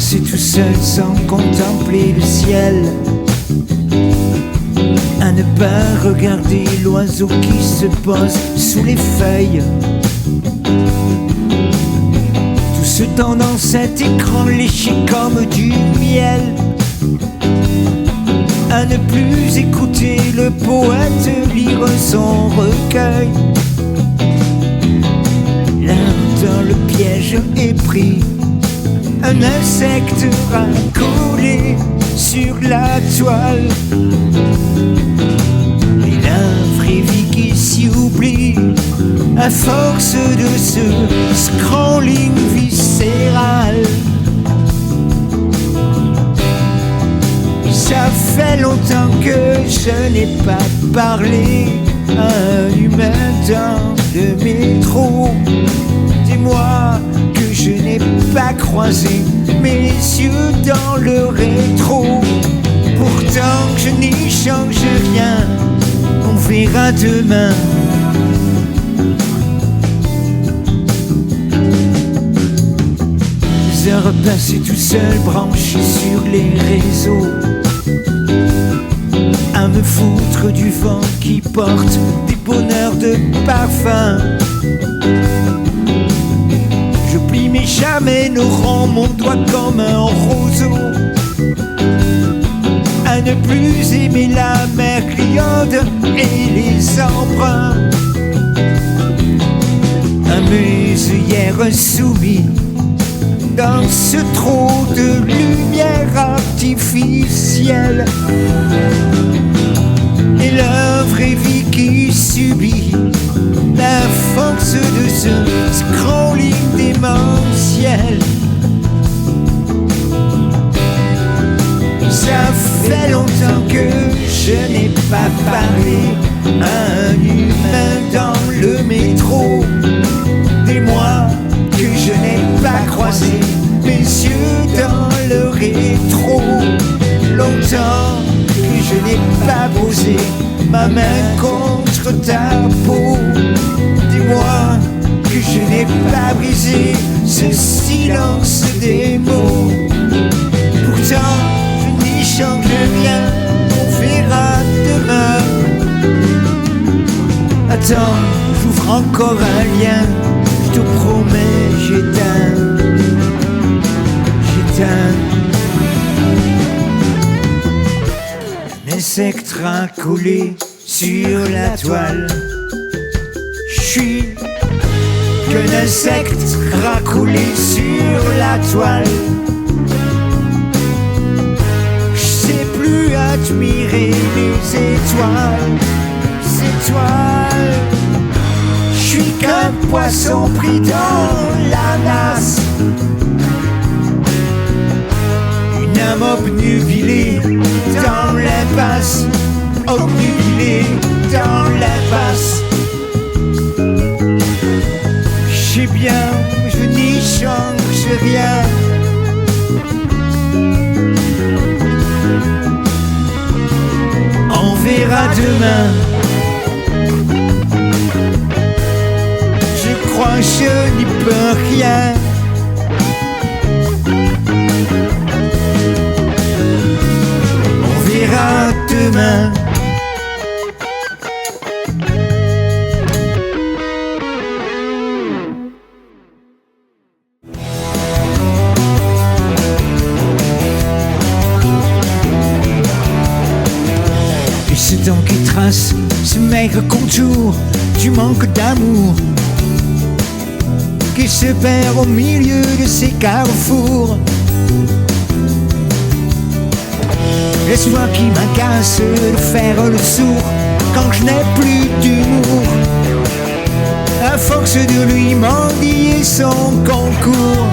passer tout seul sans contempler le ciel, à ne pas regarder l'oiseau qui se pose sous les feuilles. Tout ce temps dans cet écran léché comme du miel, à ne plus écouter le poète lire son recueil. Là dans le piège est pris un insecte racolé sur la toile, et la vraie vie qui s'y oublie à force de ce scrolling viscéral. Ça fait longtemps que je n'ai pas parlé à un humain dans le métro. Dis-moi que je n'ai pas croisé mes yeux dans le rétro. Pourtant je n'y change rien, on verra demain. Des heures passées tout seul, branché sur les réseaux, à me foutre du vent qui porte des bonheurs de parfum. Je plie mais jamais ne rends mon doigt comme un roseau, à ne plus aimer la mer criande et les embruns, à mes œillères soumis dans ce trou de lumière artificielle, et la vraie vie qui subit la force de ce scrolling démentiel. Ça fait longtemps que je n'ai pas parlé à un humain dans le métro. Des mois que je n'ai pas croisé mes yeux dans le rétro. Longtemps que je n'ai pas posé ma main contre ta peau. Dis-moi que je n'ai pas brisé ce silence des mots. Pourtant je n'y change rien, on verra demain. Attends, j'ouvre encore un lien, je te promets, j'éteins. Un insecte racolé sur la toile. Je suis qu'un insecte racolé sur la toile. Je sais plus admirer les étoiles. Je suis qu'un poisson pris dans la nasse, une âme obnubilée dans l'impasse, obnubilée dans l'impasse. Je sais bien, je n'y change rien. On verra demain. Je crois que je n'y peux rien. On verra demain. Et ce temps qui trace ce maigre contour du manque d'amour, qui se perd au milieu de ces carrefours. Laisse-moi qui m'agace de faire le sourd quand je n'ai plus d'humour, à force de lui mendier son concours.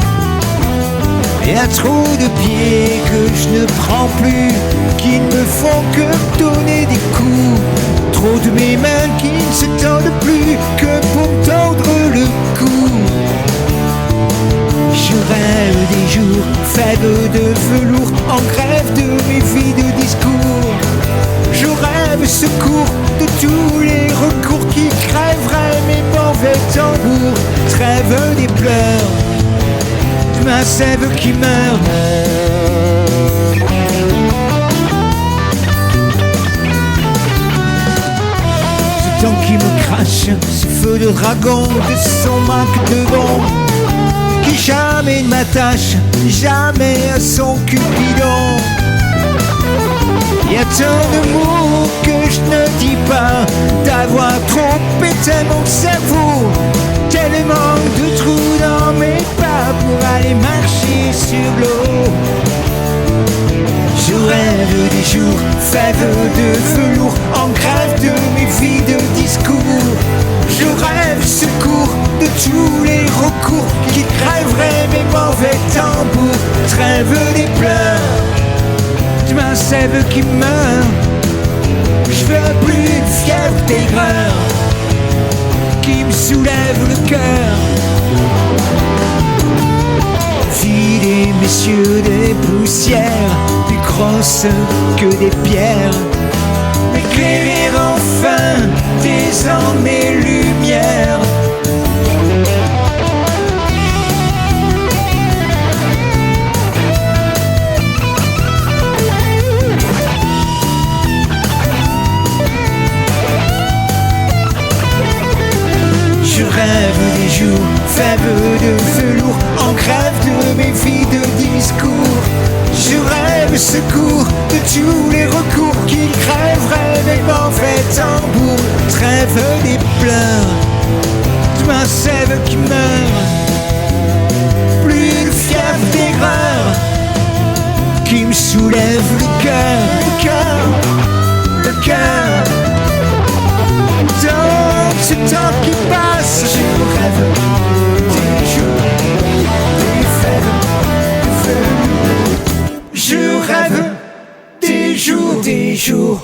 Et à trop de pieds que je ne prends plus, qui ne me font que donner des coups. Trop de mes mains qui ne se tendent plus que pour tordre le cou. Je rêve des jours faibles de velours, en grève de mes vies de discours. Je rêve secours de tous les recours qui crèveraient mes mauvais tambours. Trêve des pleurs, de ma sève qui meurt. Ce temps qui me crache, ce feu de dragon, de son manque de bon, qui jamais ne m'attache, jamais à son cupidon. Y a tant de mots que je ne dis pas, d'avoir trop pété mon cerveau, tellement de trous dans mes pas pour aller marcher sur l'eau. Je rêve des jours, fèves de velours, en grève de mes vies de discours. Je rêve secours de tous les recours qui crèveraient mes mauvais tambours. Trêve des pleurs, de ma sève qui meurt. Je veux plus de fièvre d'aigreur qui me soulève le cœur. Filez, messieurs, des poussières plus grosses que des pierres, éclairer enfin des années-lumière. Je rêve des jours, fèves de velours, en grève de mes vies de discours. Je rêve secours de tous les recours qui crèveraient mes mauvais tambours. Trêve des pleurs, de ma sève qui meurt. Plus de fièvre d'aigreur qui me soulève le cœur, le cœur, le cœur. Dans ce temps qui passe, je rêve des jours, des fèves de velours. Je rêve des jours,